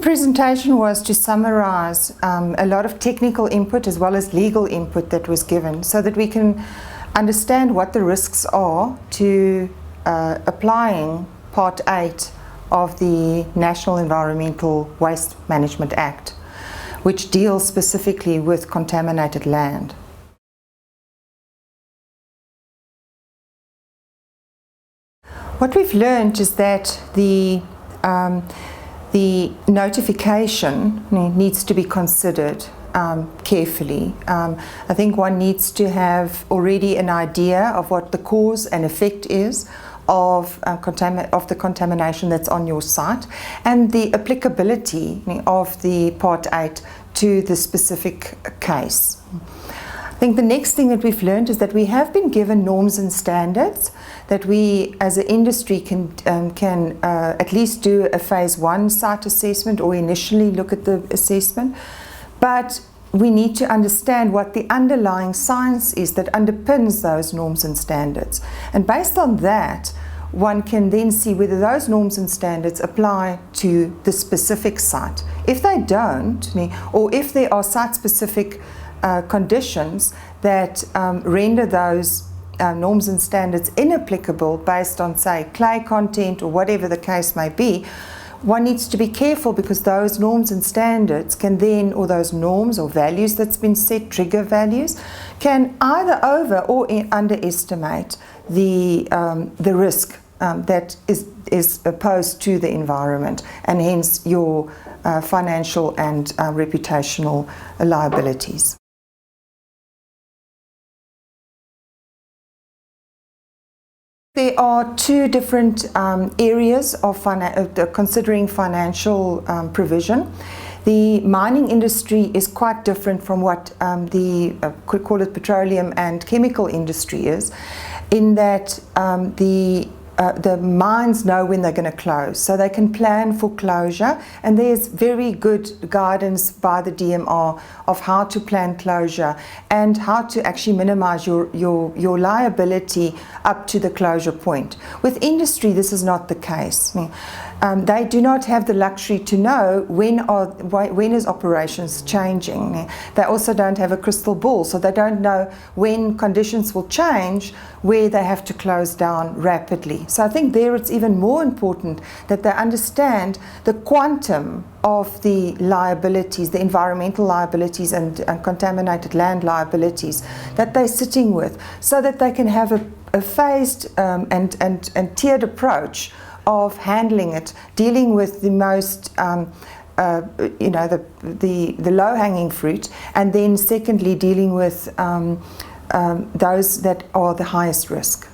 presentation was to summarize a lot of technical input as well as legal input that was given so that we can understand what the risks are to applying Part 8 of the National Environmental Waste Management Act, which deals specifically with contaminated land. What we've learned is that the notification needs to be considered carefully. I think one needs to have already an idea of what the cause and effect is of the contamination that's on your site and the applicability of the Part 8 to the specific case. I think the next thing that we've learned is that we have been given norms and standards that we as an industry can at least do a phase 1 site assessment or initially look at the assessment, but we need to understand what the underlying science is that underpins those norms and standards. And based on that, one can then see whether those norms and standards apply to the specific site. If they don't, or if there are site-specific conditions that render those norms and standards inapplicable based on, say, clay content or whatever the case may be, one needs to be careful because those norms and standards can then, or those norms or values that's been set, trigger values, can either over or underestimate the risk that is posed to the environment and hence your financial and reputational liabilities. There are two different areas of considering financial provision. The mining industry is quite different from what could call it petroleum and chemical industry is, in that the mines know when they're going to close, so they can plan for closure, and there's very good guidance by the DMR of how to plan closure and how to actually minimize your liability up to the closure point. With industry, this is not the case. They do not have the luxury to know when is operations changing. They also don't have a crystal ball, so they don't know when conditions will change where they have to close down rapidly. So I think there it's even more important that they understand the quantum of the liabilities, the environmental liabilities and contaminated land liabilities that they're sitting with, so that they can have a phased and tiered approach of handling it, dealing with the most, the low-hanging fruit, and then secondly dealing with those that are the highest risk.